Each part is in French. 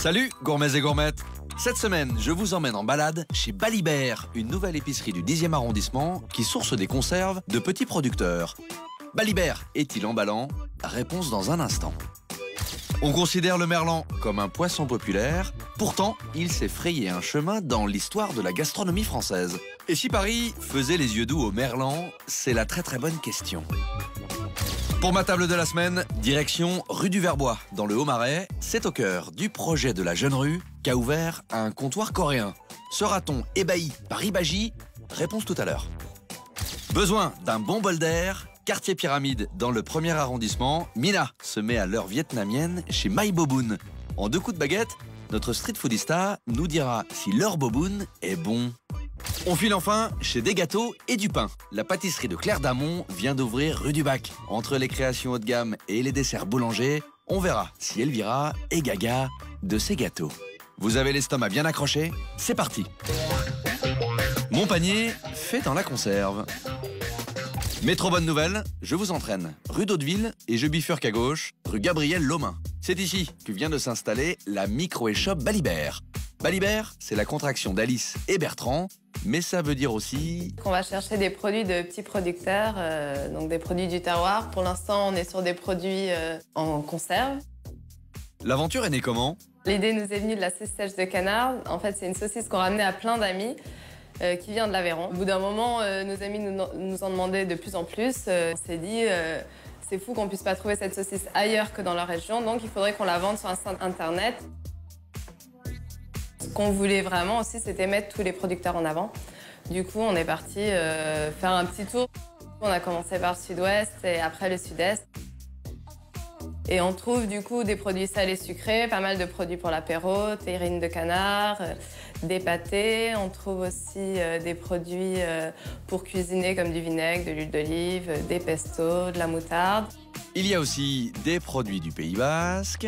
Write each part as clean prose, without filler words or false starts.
Salut gourmets et gourmettes. Cette semaine, je vous emmène en balade chez Balibert, une nouvelle épicerie du 10e arrondissement qui source des conserves de petits producteurs. Balibert est-il emballant? Réponse dans un instant. On considère le merlan comme un poisson populaire, pourtant il s'est frayé un chemin dans l'histoire de la gastronomie française. Et si Paris faisait les yeux doux au merlan, c'est la très bonne question. Pour ma table de la semaine, direction rue du Verbois, dans le Haut-Marais. C'est au cœur du projet de la Jeune Rue qu'a ouvert un comptoir coréen. Sera-t-on ébahi par Ibaji? Réponse tout à l'heure. Besoin d'un bon bol d'air? Quartier Pyramide, dans le 1er arrondissement, Mina se met à l'heure vietnamienne chez My Boboon. En 2 coups de baguette, notre street foodista nous dira si leur boboon est bon. On file enfin chez Des Gâteaux et du Pain. La pâtisserie de Claire d'Amont vient d'ouvrir rue du Bac. Entre les créations haut de gamme et les desserts boulangers, on verra si Elvira est gaga de ces gâteaux. Vous avez l'estomac bien accroché? C'est parti. Mon panier fait dans la conserve. Mais trop bonne nouvelle, je vous entraîne rue d'Hauteville et je bifurque à gauche, rue Gabriel Lomain. C'est ici que vient de s'installer la micro-échoppe Balibert. Balibert, c'est la contraction d'Alice et Bertrand, mais ça veut dire aussi... On va chercher des produits de petits producteurs, donc des produits du terroir. Pour l'instant, on est sur des produits en conserve. L'aventure est née comment? L'idée nous est venue de la saucisse sèche de canard. En fait, c'est une saucisse qu'on ramenait à plein d'amis qui vient de l'Aveyron. Au bout d'un moment, nos amis nous en demandaient de plus en plus. On s'est dit, c'est fou qu'on puisse pas trouver cette saucisse ailleurs que dans leur région, donc il faudrait qu'on la vende sur un site internet. Ce qu'on voulait vraiment aussi, c'était mettre tous les producteurs en avant. Du coup, on est parti faire un petit tour. On a commencé par le sud-ouest et après le sud-est. Et on trouve du coup des produits salés sucrés, pas mal de produits pour l'apéro, terrine de canard, des pâtés. On trouve aussi des produits pour cuisiner comme du vinaigre, de l'huile d'olive, des pestos, de la moutarde. Il y a aussi des produits du Pays Basque.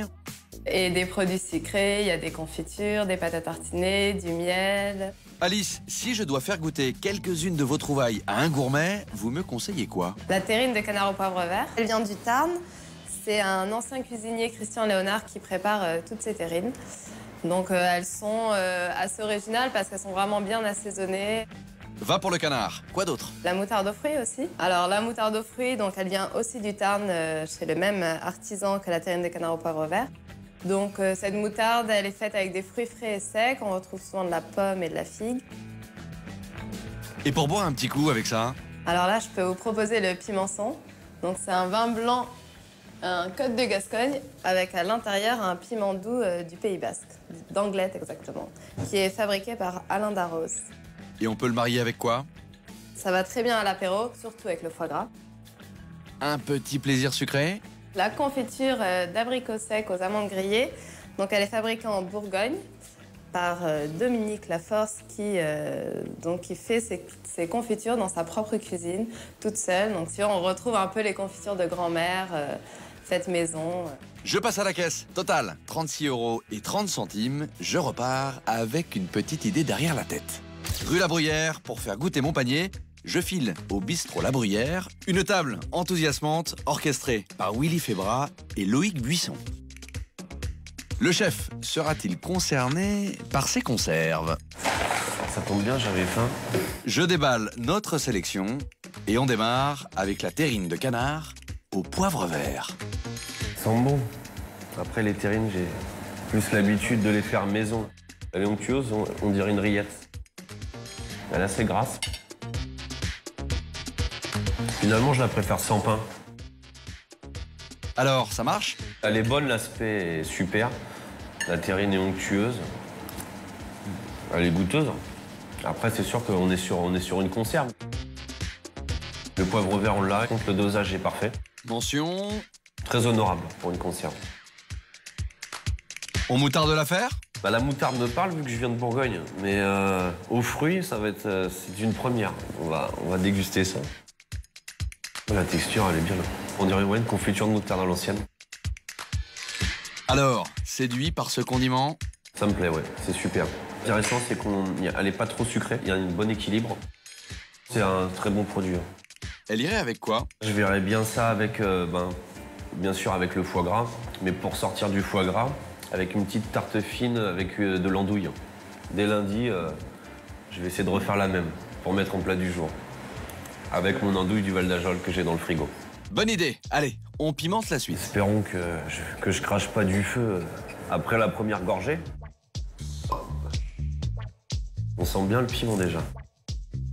Et des produits sucrés, il y a des confitures, des pâtes à tartiner, du miel. Alice, si je dois faire goûter quelques-unes de vos trouvailles à un gourmet, vous me conseillez quoi? La terrine de canard au poivre vert, elle vient du Tarn. C'est un ancien cuisinier, Christian Léonard, qui prépare toutes ces terrines. Donc elles sont assez originales parce qu'elles sont vraiment bien assaisonnées. Va pour le canard. Quoi d'autre? La moutarde aux fruits aussi. Alors la moutarde aux fruits, donc elle vient aussi du Tarn, chez le même artisan que la terrine de canard au poivre vert. Donc cette moutarde, elle est faite avec des fruits frais et secs. On retrouve souvent de la pomme et de la figue. Et pour boire un petit coup avec ça? Alors là, je peux vous proposer le pimençon. Donc c'est un vin blanc, un Côte de Gascogne, avec à l'intérieur un piment doux du Pays Basque, d'Anglet exactement, qui est fabriqué par Alain Darros. Et on peut le marier avec quoi? Ça va très bien à l'apéro, surtout avec le foie gras. Un petit plaisir sucré? La confiture d'abricots secs aux amandes grillées, donc elle est fabriquée en Bourgogne par Dominique Laforce qui fait ses confitures dans sa propre cuisine, toute seule. Donc si on retrouve un peu les confitures de grand-mère faites maison. Je passe à la caisse. Total, 36,30 €. Je repars avec une petite idée derrière la tête. Rue La Bruyère, pour faire goûter mon panier, je file au bistrot La Bruyère, une table enthousiasmante orchestrée par Willy Febra et Loïc Buisson. Le chef sera-t-il concerné par ces conserves? Ça tombe bien, j'avais faim. Je déballe notre sélection et on démarre avec la terrine de canard au poivre vert. Ça sent bon. Après, les terrines, j'ai plus l'habitude de les faire maison. Elle est onctueuse, on dirait une rillette. Elle est assez grasse. Finalement, je la préfère sans pain. Alors, ça marche? Elle est bonne, l'aspect est super. La terrine est onctueuse. Elle est goûteuse. Après, c'est sûr qu'on est sur une conserve. Le poivre vert, on l'a. Donc, le dosage est parfait. Mention... Très honorable pour une conserve. On moutarde l'affaire? Bah, la moutarde me parle vu que je viens de Bourgogne. Mais aux fruits, ça va être... c'est une première. On va déguster ça. La texture, elle est bien là. On dirait une confiture de moutarde à l'ancienne. Alors, séduit par ce condiment? Ça me plaît, ouais. C'est super. L'intéressant, c'est qu'elle n'est pas trop sucrée. Il y a un bon équilibre. C'est un très bon produit. Elle irait avec quoi? Je verrais bien ça avec, bien sûr, avec le foie gras. Mais pour sortir du foie gras, avec une petite tarte fine avec de l'andouille. Dès lundi, je vais essayer de refaire la même pour mettre en plat du jour. Avec mon andouille du Val d'Ajol que j'ai dans le frigo. Bonne idée. Allez, on pimente la suite. Espérons que je crache pas du feu après la première gorgée. On sent bien le piment déjà.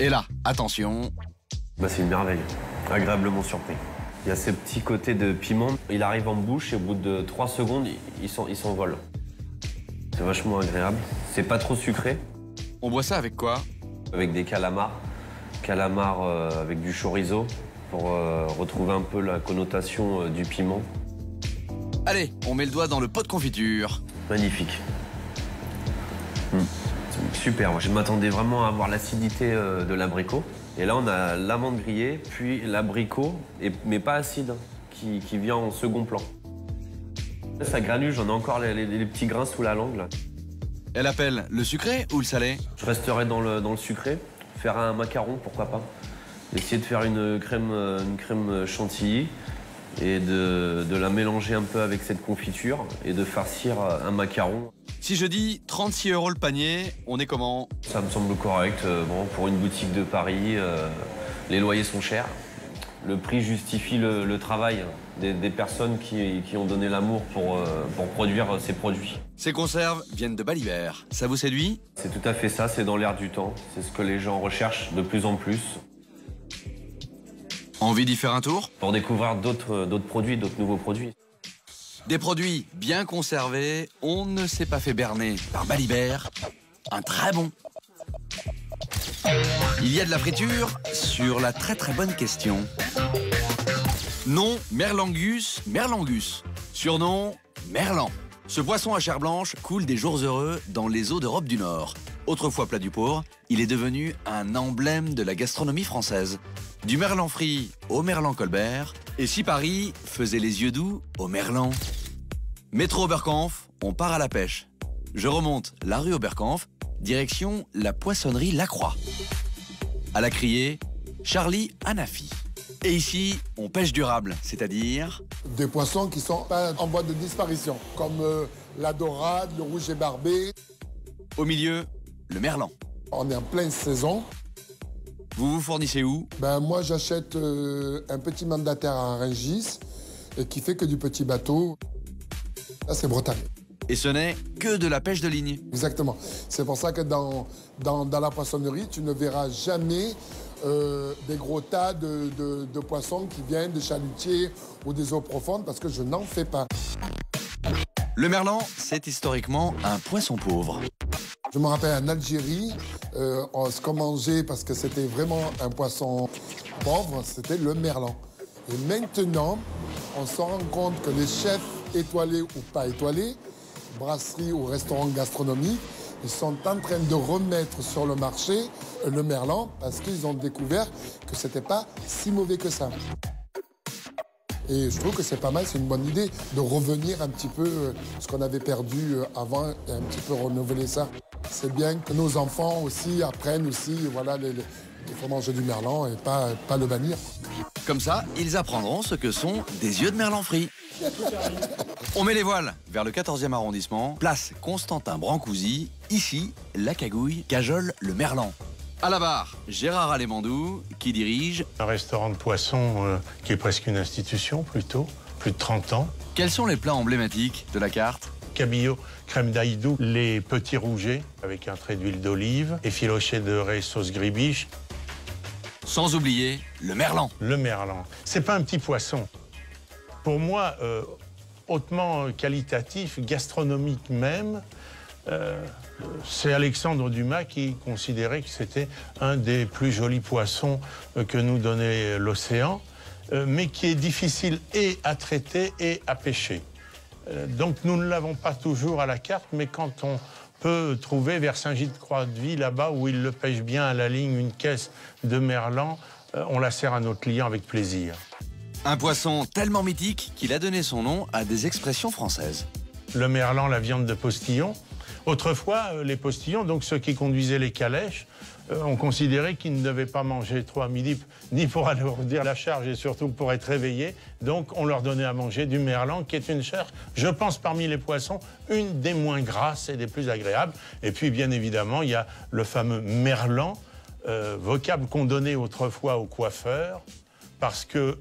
Et là, attention. Bah, c'est une merveille, agréablement surpris. Il y a ce petit côté de piment, il arrive en bouche et au bout de 3 secondes, il s'envole. C'est vachement agréable, c'est pas trop sucré. On boit ça avec quoi? Avec des calamars, avec du chorizo pour retrouver un peu la connotation du piment. Allez, on met le doigt dans le pot de confiture. Magnifique. Super, je m'attendais vraiment à avoir l'acidité de l'abricot. Et là, on a l'amande grillée, puis l'abricot, mais pas acide, qui vient en second plan. Là, ça granule, j'en ai encore les petits grains sous la langue. Là. Elle appelle le sucré ou le salé? Je resterai dans le sucré, faire un macaron, pourquoi pas. Essayer de faire une crème chantilly et de la mélanger un peu avec cette confiture et de farcir un macaron. Si je dis 36 € le panier, on est comment? Ça me semble correct. Bon, pour une boutique de Paris, les loyers sont chers. Le prix justifie le travail des personnes qui ont donné l'amour pour produire ces produits. Ces conserves viennent de Balibert. Ça vous séduit? C'est tout à fait ça, c'est dans l'air du temps. C'est ce que les gens recherchent de plus en plus. Envie d'y faire un tour? Pour découvrir d'autres produits, d'autres nouveaux produits. Des produits bien conservés, on ne s'est pas fait berner par Balibert. Un très bon. Il y a de la friture sur la très bonne question. Nom, Merlangus, Merlangus. Surnom, Merlan. Ce poisson à chair blanche coule des jours heureux dans les eaux d'Europe du Nord. Autrefois plat du pauvre, il est devenu un emblème de la gastronomie française. Du merlan frit au merlan Colbert, et si Paris faisait les yeux doux au merlan. Métro Oberkampf, on part à la pêche. Je remonte la rue Oberkampf, direction la poissonnerie Lacroix. À la criée, Charlie Hanafi. Et ici, on pêche durable, c'est-à-dire... Des poissons qui sont pas en voie de disparition, comme la dorade, le rouge et barbé. Au milieu, le merlan. On est en pleine saison. Vous vous fournissez où? Moi, j'achète un petit mandataire à Rungis et qui fait que du petit bateau. Là, c'est Bretagne. Et ce n'est que de la pêche de ligne. Exactement. C'est pour ça que dans la poissonnerie, tu ne verras jamais des gros tas de poissons qui viennent des chalutiers ou des eaux profondes parce que je n'en fais pas. Le merlan, c'est historiquement un poisson pauvre. Je me rappelle en Algérie, ce qu'on mangeait parce que c'était vraiment un poisson pauvre, c'était le merlan. Et maintenant, on se rend compte que les chefs étoilés ou pas étoilés, brasseries ou restaurants gastronomiques, ils sont en train de remettre sur le marché le merlan parce qu'ils ont découvert que c'était pas si mauvais que ça. Et je trouve que c'est pas mal, c'est une bonne idée de revenir un petit peu ce qu'on avait perdu avant et un petit peu renouveler ça. C'est bien que nos enfants aussi apprennent aussi, voilà, qu'il faut manger du merlan et pas le bannir. Comme ça, ils apprendront ce que sont des yeux de merlan frits. On met les voiles vers le 14e arrondissement, place Constantin Brancusi. Ici, la cagouille cajole le merlan. À la barre, Gérard Alémandou, qui dirige... Un restaurant de poisson qui est presque une institution, plutôt, plus de 30 ans. Quels sont les plats emblématiques de la carte? Cabillaud, crème d'ail doux, les petits rougets avec un trait d'huile d'olive, effiloché de raie sauce gribiche. Sans oublier le merlan. Le merlan. C'est pas un petit poisson. Pour moi, hautement qualitatif, gastronomique même, c'est Alexandre Dumas qui considérait que c'était un des plus jolis poissons que nous donnait l'océan, mais qui est difficile et à traiter et à pêcher. Donc nous ne l'avons pas toujours à la carte, mais quand on peut trouver vers Saint-Gilles-de-Croix-de-Vie, là-bas où ils le pêchent bien à la ligne, une caisse de merlan, on la sert à nos clients avec plaisir. Un poisson tellement mythique qu'il a donné son nom à des expressions françaises. Le merlan, la viande de postillon. Autrefois, les postillons, donc ceux qui conduisaient les calèches, on considérait qu'ils ne devaient pas manger trop à midi, ni pour alourdir la charge et surtout pour être réveillés. Donc on leur donnait à manger du merlan, qui est une chair, je pense, parmi les poissons, une des moins grasses et des plus agréables. Et puis bien évidemment, il y a le fameux merlan, vocable qu'on donnait autrefois aux coiffeurs, parce que,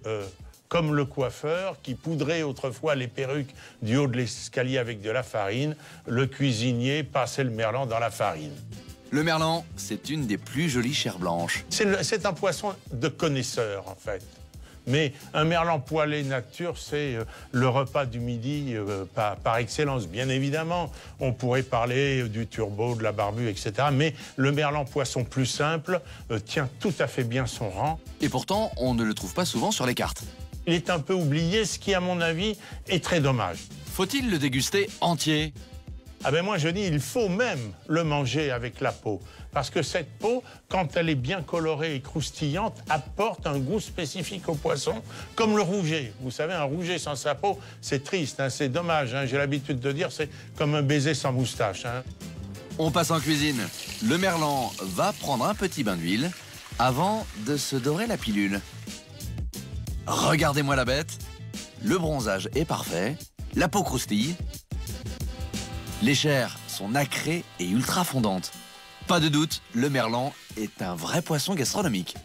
comme le coiffeur qui poudrait autrefois les perruques du haut de l'escalier avec de la farine, le cuisinier passait le merlan dans la farine. Le merlan, c'est une des plus jolies chairs blanches. C'est un poisson de connaisseur, en fait. Mais un merlan poêlé nature, c'est le repas du midi par excellence. Bien évidemment, on pourrait parler du turbo, de la barbue, etc. Mais le merlan poisson plus simple tient tout à fait bien son rang. Et pourtant, on ne le trouve pas souvent sur les cartes. Il est un peu oublié, ce qui, à mon avis, est très dommage. Faut-il le déguster entier? Ah ben moi, je dis, il faut même le manger avec la peau. Parce que cette peau, quand elle est bien colorée et croustillante, apporte un goût spécifique au poisson, comme le rouget. Vous savez, un rouget sans sa peau, c'est triste, hein, c'est dommage. Hein. J'ai l'habitude de dire, c'est comme un baiser sans moustache. Hein. On passe en cuisine. Le merlan va prendre un petit bain d'huile avant de se dorer la pilule. Regardez-moi la bête. Le bronzage est parfait. La peau croustille. Les chairs sont nacrées et ultra fondantes. Pas de doute, le merlan est un vrai poisson gastronomique.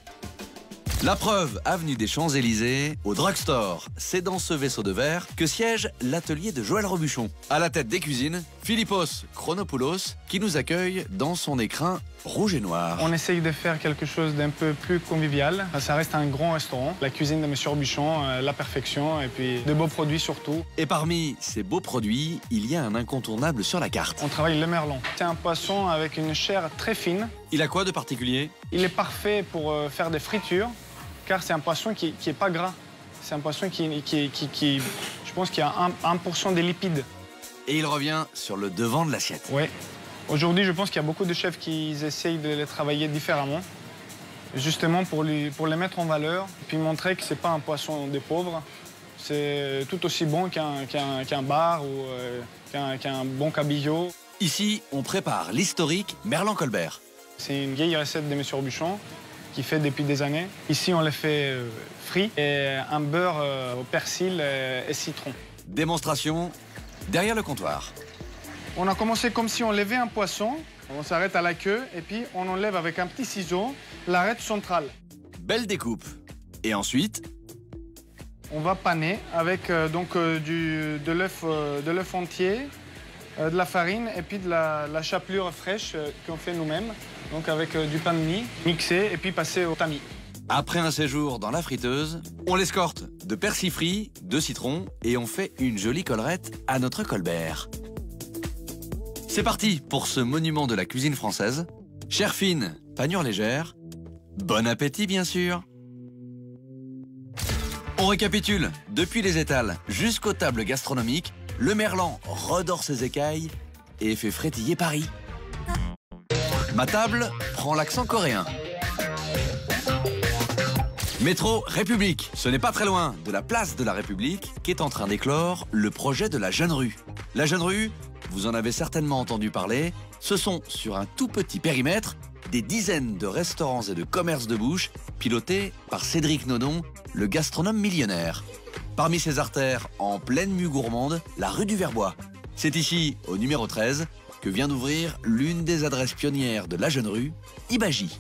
La preuve, avenue des Champs-Élysées, au drugstore. C'est dans ce vaisseau de verre que siège l'atelier de Joël Robuchon. À la tête des cuisines, Philippos Chronopoulos, qui nous accueille dans son écrin rouge et noir. On essaye de faire quelque chose d'un peu plus convivial. Ça reste un grand restaurant. La cuisine de M. Robuchon, la perfection, et puis de beaux produits surtout. Et parmi ces beaux produits, il y a un incontournable sur la carte. On travaille le merlan. C'est un poisson avec une chair très fine. Il a quoi de particulier? Il est parfait pour faire des fritures, car c'est un poisson qui n'est pas gras. C'est un poisson qui je pense qu'il y a 1% des lipides. Et il revient sur le devant de l'assiette. Oui. Aujourd'hui, je pense qu'il y a beaucoup de chefs qui essayent de les travailler différemment, justement pour les mettre en valeur, puis montrer que ce n'est pas un poisson des pauvres. C'est tout aussi bon qu'un bar ou qu'un bon cabillaud. Ici, on prépare l'historique Merlan Colbert. C'est une vieille recette de M. Robuchon qui fait depuis des années. Ici, on les fait frits et un beurre au persil et citron. Démonstration derrière le comptoir. On a commencé comme si on levait un poisson. On s'arrête à la queue et puis on enlève avec un petit ciseau l'arête centrale. Belle découpe. Et ensuite, on va paner avec de l'œuf entier, de la farine et puis de la chapelure fraîche qu'on fait nous-mêmes. Donc avec du pain de mie, mixé et puis passé au tamis. Après un séjour dans la friteuse, on l'escorte de persil frit, de citron et on fait une jolie collerette à notre Colbert. C'est parti pour ce monument de la cuisine française. Chair fine, panure légère. Bon appétit, bien sûr. On récapitule. Depuis les étals jusqu'aux tables gastronomiques, le merlan redore ses écailles et fait frétiller Paris. Ma table prend l'accent coréen. Métro République. Ce n'est pas très loin de la place de la République qu'est en train d'éclore le projet de la Jeune Rue. La Jeune Rue, vous en avez certainement entendu parler, ce sont sur un tout petit périmètre des dizaines de restaurants et de commerces de bouche pilotés par Cédric Nodon, le gastronome millionnaire. Parmi ces artères en pleine mue gourmande, la rue du Verbois. C'est ici, au numéro 13, que vient d'ouvrir l'une des adresses pionnières de la Jeune Rue, Ibaji.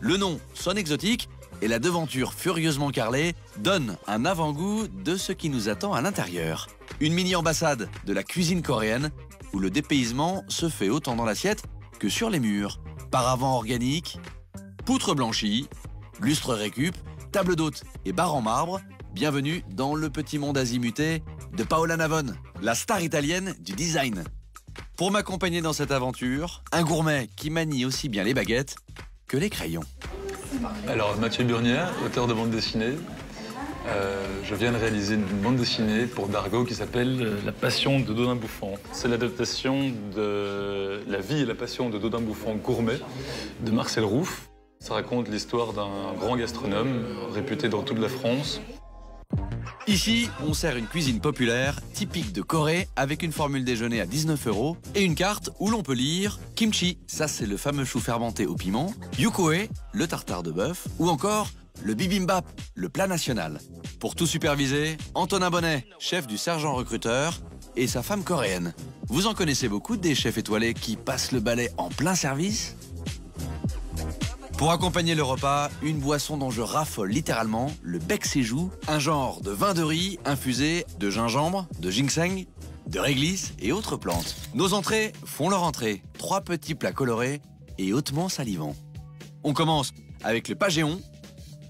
Le nom sonne exotique et la devanture furieusement carrelée donne un avant-goût de ce qui nous attend à l'intérieur. Une mini-ambassade de la cuisine coréenne où le dépaysement se fait autant dans l'assiette que sur les murs. Paravent organique, poutres blanchies, lustre récup, table d'hôte et bar en marbre. Bienvenue dans le petit monde azimuté de Paola Navone, la star italienne du design. Pour m'accompagner dans cette aventure, un gourmet qui manie aussi bien les baguettes que les crayons. Alors, Mathieu Burnière, auteur de bande dessinée. Je viens de réaliser une bande dessinée pour Dargaud qui s'appelle La passion de Dodin Bouffant. C'est l'adaptation de La vie et la passion de Dodin Bouffant gourmet de Marcel Rouff. Ça raconte l'histoire d'un grand gastronome réputé dans toute la France. Ici, on sert une cuisine populaire, typique de Corée, avec une formule déjeuner à 19 € et une carte où l'on peut lire kimchi, ça c'est le fameux chou fermenté au piment, yukoe, le tartare de bœuf, ou encore le bibimbap, le plat national. Pour tout superviser, Antonin Bonnet, chef du sergent recruteur, et sa femme coréenne. Vous en connaissez beaucoup des chefs étoilés qui passent le balai en plein service? Pour accompagner le repas, une boisson dont je raffole littéralement, le bec séjou, un genre de vin de riz infusé de gingembre, de ginseng, de réglisse et autres plantes. Nos entrées font leur entrée. 3 petits plats colorés et hautement salivants. On commence avec le pagéon,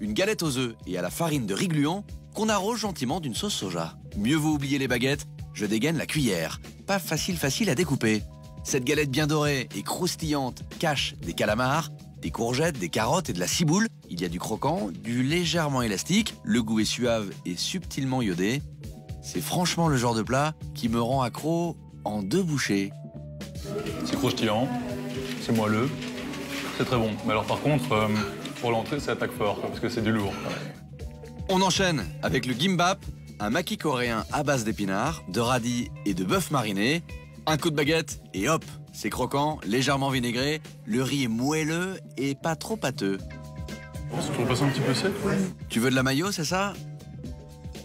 une galette aux œufs et à la farine de riz gluant qu'on arrose gentiment d'une sauce soja. Mieux vaut oublier les baguettes, je dégaine la cuillère. Pas facile à découper. Cette galette bien dorée et croustillante cache des calamars, des courgettes, des carottes et de la ciboule. Il y a du croquant, du légèrement élastique, le goût est suave et subtilement iodé. C'est franchement le genre de plat qui me rend accro en 2 bouchées. C'est croustillant, c'est moelleux, c'est très bon. Mais alors par contre, pour l'entrée, ça attaque fort, parce que c'est du lourd. On enchaîne avec le gimbap, un maquis coréen à base d'épinards, de radis et de bœuf mariné. Un coup de baguette et hop, c'est croquant, légèrement vinaigré, le riz est moelleux et pas trop pâteux. Je trouve passer un petit peu sec. Tu veux de la mayo, c'est ça?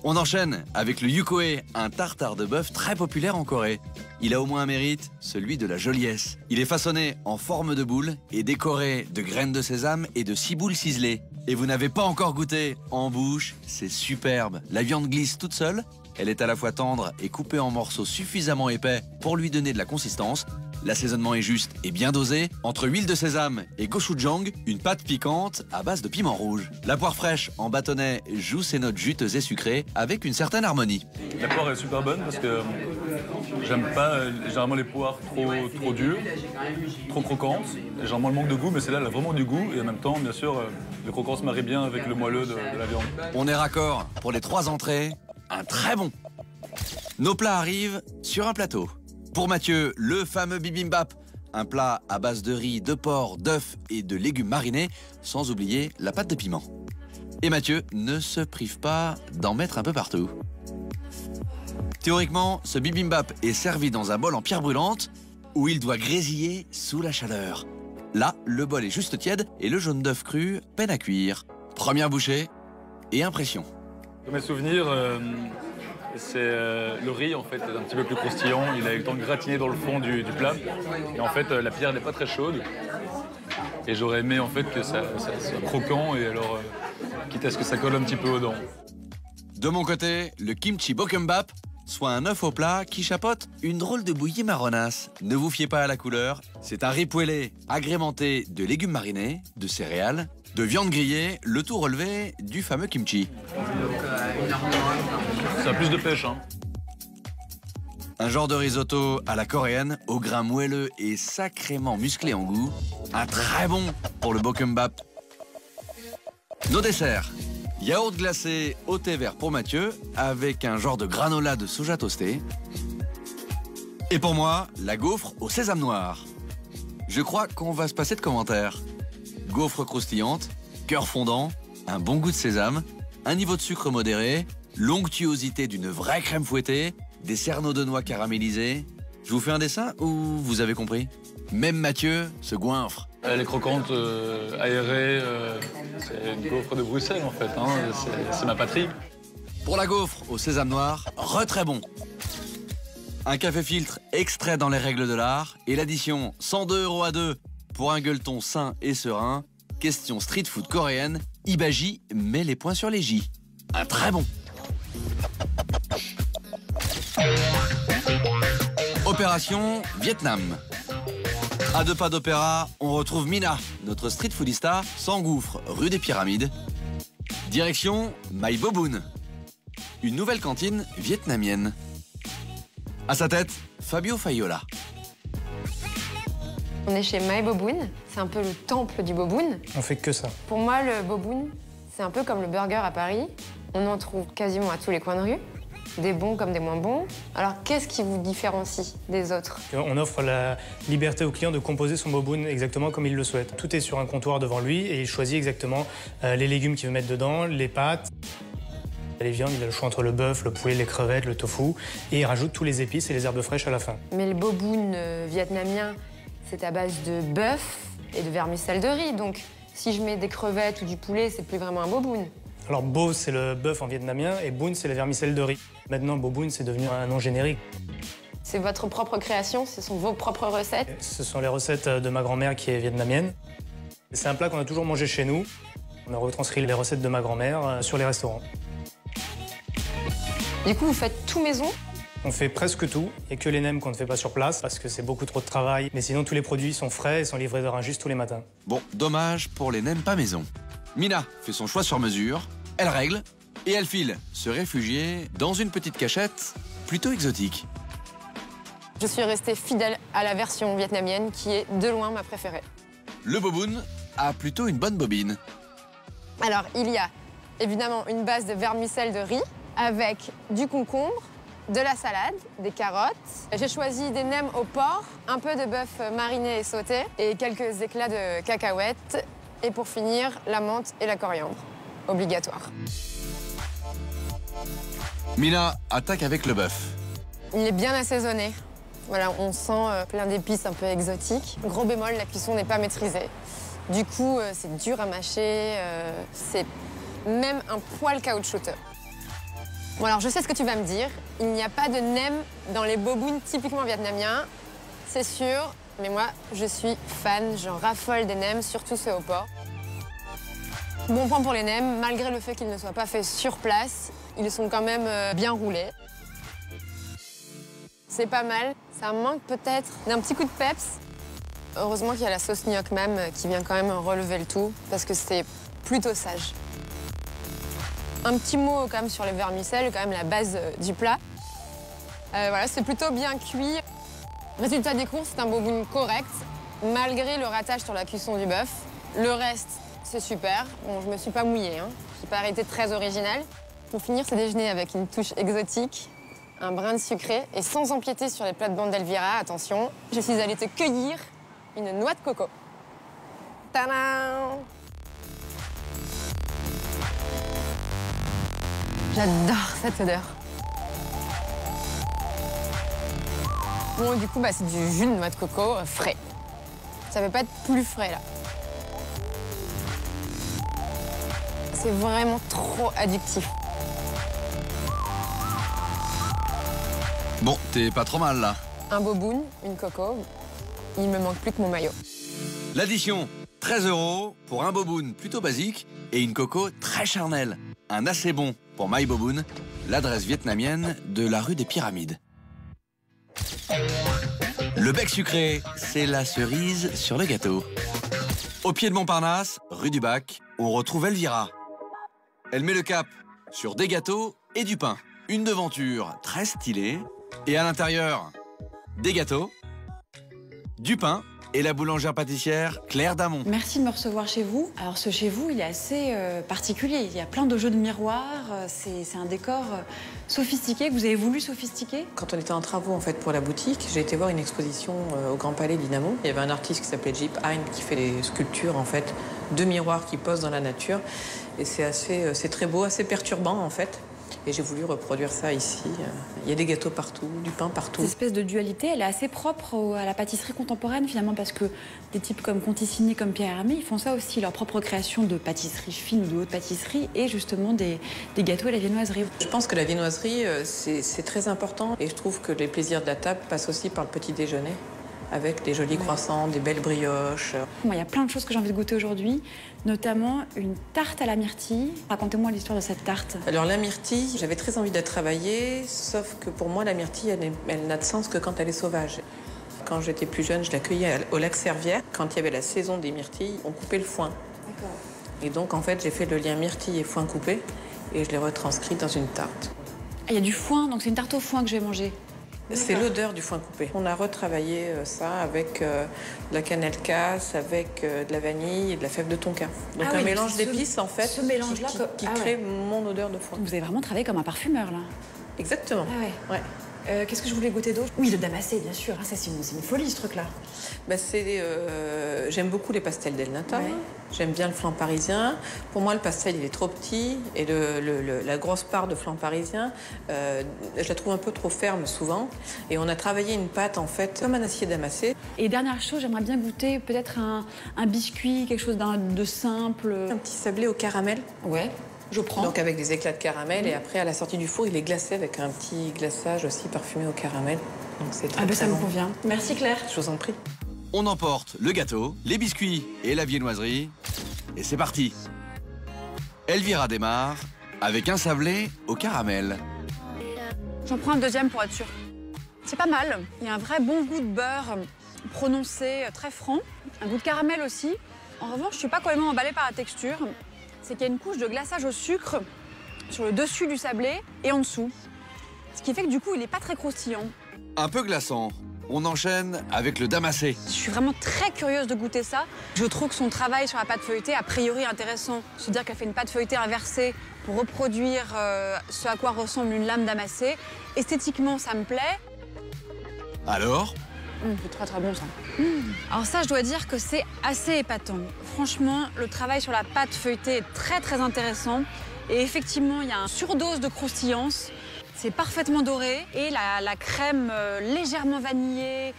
On enchaîne avec le yukoe, un tartare de bœuf très populaire en Corée. Il a au moins un mérite, celui de la joliesse. Il est façonné en forme de boule et décoré de graines de sésame et de ciboules ciselées. Et vous n'avez pas encore goûté? En bouche, c'est superbe. La viande glisse toute seule. Elle est à la fois tendre et coupée en morceaux suffisamment épais pour lui donner de la consistance. L'assaisonnement est juste et bien dosé. Entre huile de sésame et gochujang, une pâte piquante à base de piment rouge. La poire fraîche en bâtonnet joue ses notes juteuses et sucrées avec une certaine harmonie. La poire est super bonne parce que j'aime pas généralement les poires trop dures, trop croquantes. Généralement le manque de goût, mais celle-là elle a vraiment du goût. Et en même temps, bien sûr, le croquant se marie bien avec le moelleux de la viande. On est raccord pour les 3 entrées. Un très bon. Nos plats arrivent sur un plateau. Pour Mathieu, le fameux bibimbap, un plat à base de riz, de porc, d'œufs et de légumes marinés, sans oublier la pâte de piment. Et Mathieu ne se prive pas d'en mettre un peu partout. Théoriquement, ce bibimbap est servi dans un bol en pierre brûlante où il doit grésiller sous la chaleur. Là, le bol est juste tiède et le jaune d'œuf cru peine à cuire. Première bouchée et impression. Mes souvenirs, c'est le riz en fait, un petit peu plus croustillant. Il a eu le temps de gratiner dans le fond du plat. Et en fait, la pierre n'est pas très chaude. Et j'aurais aimé en fait que ça soit croquant et alors quitte à ce que ça colle un petit peu aux dents. De mon côté, le kimchi bokkeumbap, soit un œuf au plat qui chapeaute une drôle de bouillie marronasse. Ne vous fiez pas à la couleur, c'est un riz poêlé agrémenté de légumes marinés, de céréales, de viande grillée, le tout relevé du fameux kimchi. Ça a plus de pêche, hein. Un genre de risotto à la coréenne, au grain moelleux et sacrément musclé en goût. Un très bon pour le bokkeumbap. Nos desserts. Yaourt glacé au thé vert pour Mathieu, avec un genre de granola de soja toasté. Et pour moi, la gaufre au sésame noir. Je crois qu'on va se passer de commentaires. Gaufre croustillante, cœur fondant, un bon goût de sésame, un niveau de sucre modéré, l'onctuosité d'une vraie crème fouettée, des cerneaux de noix caramélisés. Je vous fais un dessin ou vous avez compris? Même Mathieu se goinfre. Elle est croquante, aérée, c'est une gaufre de Bruxelles en fait, hein. C'est ma patrie. Pour la gaufre au sésame noir, très bon. Un café filtre extrait dans les règles de l'art et l'addition 102 € à 2 pour un gueuleton sain et serein. Question street food coréenne, Ibaji met les points sur les J. Un très bon. Opération Vietnam. À 2 pas d'opéra, on retrouve Mina, notre street foodista, s'engouffre rue des Pyramides. Direction My Boboon, une nouvelle cantine vietnamienne. À sa tête, Fabio Fayola. On est chez My Boboon, c'est un peu le temple du boboon. On fait que ça. Pour moi, le boboon, c'est un peu comme le burger à Paris. On en trouve quasiment à tous les coins de rue, des bons comme des moins bons. Alors, qu'est-ce qui vous différencie des autres? On offre la liberté au client de composer son boboon exactement comme il le souhaite. Tout est sur un comptoir devant lui et il choisit exactement les légumes qu'il veut mettre dedans, les pâtes. Les viandes, il a le choix entre le bœuf, le poulet, les crevettes, le tofu. Et il rajoute tous les épices et les herbes fraîches à la fin. Mais le boboon vietnamien, c'est à base de bœuf et de vermicelle de riz. Donc, si je mets des crevettes ou du poulet, c'est plus vraiment un boboon. Alors, bo, c'est le bœuf en vietnamien et boon, c'est la vermicelle de riz. Maintenant, boboon, c'est devenu un nom générique. C'est votre propre création, ce sont vos propres recettes. Ce sont les recettes de ma grand-mère qui est vietnamienne. C'est un plat qu'on a toujours mangé chez nous. On a retranscrit les recettes de ma grand-mère sur les restaurants. Du coup, vous faites tout maison? On fait presque tout, et que les nems qu'on ne fait pas sur place, parce que c'est beaucoup trop de travail. Mais sinon, tous les produits sont frais et sont livrés de Rungis tous les matins. Bon, dommage pour les nems pas maison. Mina fait son choix sur mesure, elle règle, et elle file se réfugier dans une petite cachette plutôt exotique. Je suis restée fidèle à la version vietnamienne, qui est de loin ma préférée. Le boboon a plutôt une bonne bobine. Alors, il y a évidemment une base de vermicelle de riz, avec du concombre, de la salade, des carottes. J'ai choisi des nems au porc, un peu de bœuf mariné et sauté, et quelques éclats de cacahuètes. Et pour finir, la menthe et la coriandre. Obligatoire. Mina attaque avec le bœuf. Il est bien assaisonné. Voilà, on sent plein d'épices un peu exotiques. Gros bémol, la cuisson n'est pas maîtrisée. Du coup, c'est dur à mâcher, c'est même un poil caoutchouteux. Bon, alors je sais ce que tu vas me dire. Il n'y a pas de nem dans les boboons typiquement vietnamiens, c'est sûr. Mais moi, je suis fan, j'en raffole des nems, surtout ceux au porc. Bon point pour les nems, malgré le fait qu'ils ne soient pas faits sur place, ils sont quand même bien roulés. C'est pas mal, ça manque peut-être d'un petit coup de peps. Heureusement qu'il y a la sauce gnoc même qui vient quand même relever le tout, parce que c'est plutôt sage. Un petit mot quand même sur les vermicelles, quand même la base du plat. Voilà, c'est plutôt bien cuit. Résultat des courses, c'est un boboon correct, malgré le ratage sur la cuisson du bœuf. Le reste, c'est super. Bon, je me suis pas mouillée, hein. J'ai pas été très originale. Pour finir ce déjeuner avec une touche exotique, un brin de sucré, et sans empiéter sur les plates-bandes d'Elvira, attention, je suis allée te cueillir une noix de coco. Tadam! J'adore cette odeur. Bon, du coup, c'est du jus de noix de coco frais. Ça ne peut pas être plus frais, là. C'est vraiment trop addictif. Bon, t'es pas trop mal, là. Un boboon, une coco, il me manque plus que mon maillot. L'addition, 13 € pour un boboon plutôt basique et une coco très charnelle. Un assez bon pour My Boboon, l'adresse vietnamienne de la rue des Pyramides. Le bec sucré, c'est la cerise sur le gâteau. Au pied de Montparnasse, rue du Bac, on retrouve Elvira. Elle met le cap sur des gâteaux et du pain. Une devanture très stylée. Et à l'intérieur, des gâteaux, du pain et la boulangère pâtissière Claire Damon. Merci de me recevoir chez vous. Alors ce chez vous, il est assez particulier. Il y a plein de jeux de miroirs. C'est un décor sophistiqué que vous avez voulu sophistiquer. Quand on était en travaux en fait pour la boutique, j'ai été voir une exposition au Grand Palais Dynamo. Il y avait un artiste qui s'appelait Jip Hein qui fait des sculptures en fait de miroirs qui posent dans la nature. Et c'est très beau, assez perturbant en fait. Et j'ai voulu reproduire ça ici. Il y a des gâteaux partout, du pain partout. Cette espèce de dualité, elle est assez propre à la pâtisserie contemporaine finalement, parce que des types comme Conticini, comme Pierre Hermé, ils font ça aussi, leur propre création de pâtisserie fine ou de haute pâtisserie, et justement des gâteaux à la viennoiserie. Je pense que la viennoiserie, c'est très important. Et je trouve que les plaisirs de la table passent aussi par le petit déjeuner, avec des jolis croissants, des belles brioches. Moi, il y a plein de choses que j'ai envie de goûter aujourd'hui, notamment une tarte à la myrtille. Racontez-moi l'histoire de cette tarte. Alors la myrtille, j'avais très envie de la travailler, sauf que pour moi, la myrtille, elle n'a de sens que quand elle est sauvage. Quand j'étais plus jeune, je la cueillais au lac Servière. Quand il y avait la saison des myrtilles, on coupait le foin. D'accord. Et donc, en fait, j'ai fait le lien myrtille et foin coupé, et je l'ai retranscrit dans une tarte. Ah, il y a du foin, donc c'est une tarte au foin que je vais manger. C'est l'odeur du foin coupé. On a retravaillé ça avec de la cannelle casse, avec de la vanille et de la fève de tonka. Donc un mélange d'épices en fait, ce mélange-là qui crée mon odeur de foin. Vous avez vraiment travaillé comme un parfumeur là. Exactement. Ah ouais. Ouais. Qu'est-ce que je voulais goûter d'autre? Oui, le damassé, bien sûr. Ah, ça, c'est une folie, ce truc-là. Bah, j'aime beaucoup les pastels d'El Nata. Ouais. J'aime bien le flan parisien. Pour moi, le pastel, il est trop petit. Et la grosse part de flan parisien, je la trouve un peu trop ferme souvent. Et on a travaillé une pâte, en fait, comme un acier damassé. Et dernière chose, j'aimerais bien goûter peut-être un biscuit, quelque chose de simple. Un petit sablé au caramel. Ouais. Je prends. Donc avec des éclats de caramel et après à la sortie du four il est glacé avec un petit glaçage aussi parfumé au caramel. Donc c'est très, ça me convient. Merci Claire. Je vous en prie. On emporte le gâteau, les biscuits et la viennoiserie. Et c'est parti. Elvira démarre avec un sablé au caramel. J'en prends un deuxième pour être sûre. C'est pas mal. Il y a un vrai bon goût de beurre prononcé, très franc. Un goût de caramel aussi. En revanche, je suis pas complètement emballée par la texture. C'est qu'il y a une couche de glaçage au sucre sur le dessus du sablé et en dessous. Ce qui fait que du coup, il n'est pas très croustillant. Un peu glaçant. On enchaîne avec le damassé. Je suis vraiment très curieuse de goûter ça. Je trouve que son travail sur la pâte feuilletée, a priori, est intéressant. Se dire qu'elle fait une pâte feuilletée inversée pour reproduire ce à quoi ressemble une lame damassée. Esthétiquement, ça me plaît. Alors ? C'est très très bon ça. Alors ça, je dois dire que c'est assez épatant. Franchement, le travail sur la pâte feuilletée est très très intéressant. Et effectivement, il y a une surdose de croustillance. C'est parfaitement doré. Et la crème légèrement vanillée,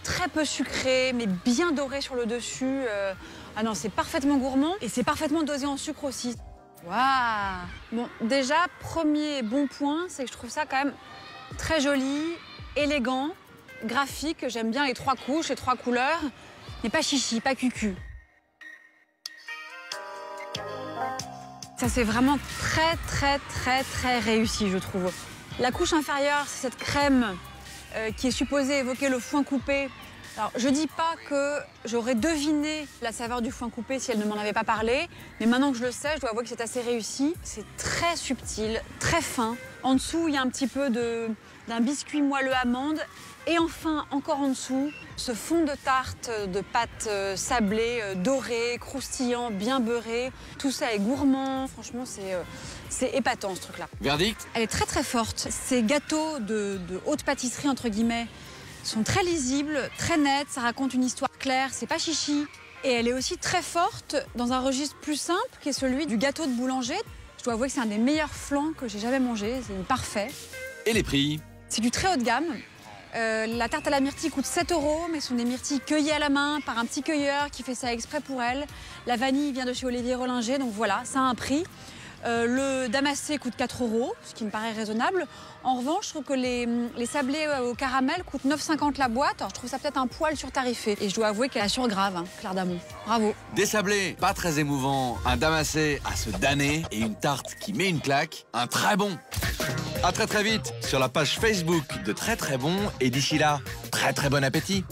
très peu sucrée, mais bien dorée sur le dessus. Ah non, c'est parfaitement gourmand. Et c'est parfaitement dosé en sucre aussi. Waouh! Bon, déjà, premier bon point, c'est que je trouve ça quand même très joli, élégant. Graphique, j'aime bien les 3 couches, les 3 couleurs, mais pas chichi, pas cucu. Ça, c'est vraiment très, très, très, très réussi, je trouve. La couche inférieure, c'est cette crème qui est supposée évoquer le foin coupé. Alors, je dis pas que j'aurais deviné la saveur du foin coupé si elle ne m'en avait pas parlé, mais maintenant que je le sais, je dois avouer que c'est assez réussi. C'est très subtil, très fin. En dessous, il y a un petit peu d'un biscuit moelleux amande. Et enfin, encore en dessous, ce fond de tarte de pâte sablée, doré, croustillant, bien beurré. Tout ça est gourmand. Franchement, c'est épatant, ce truc-là. Verdict ? Elle est très, très forte. Ces gâteaux de haute pâtisserie, entre guillemets, sont très lisibles, très nets. Ça raconte une histoire claire, c'est pas chichi. Et elle est aussi très forte dans un registre plus simple, qui est celui du gâteau de boulanger. Je dois avouer que c'est un des meilleurs flans que j'ai jamais mangé. C'est parfait. Et les prix ? C'est du très haut de gamme. La tarte à la myrtille coûte 7 €, mais ce sont des myrtilles cueillies à la main par un petit cueilleur qui fait ça exprès pour elle. La vanille vient de chez Olivier Rollinger, donc voilà, ça a un prix. Le damassé coûte 4 €, ce qui me paraît raisonnable. En revanche, je trouve que les sablés au caramel coûtent 9,50 € la boîte. Alors, je trouve ça peut-être un poil surtarifé. Et je dois avouer qu'elle assure grave, hein, Claire Damon. Bravo. Des sablés, pas très émouvants, un damassé à se damner et une tarte qui met une claque, un très bon. À très très vite sur la page Facebook de Très Très Bon et d'ici là, très très bon appétit.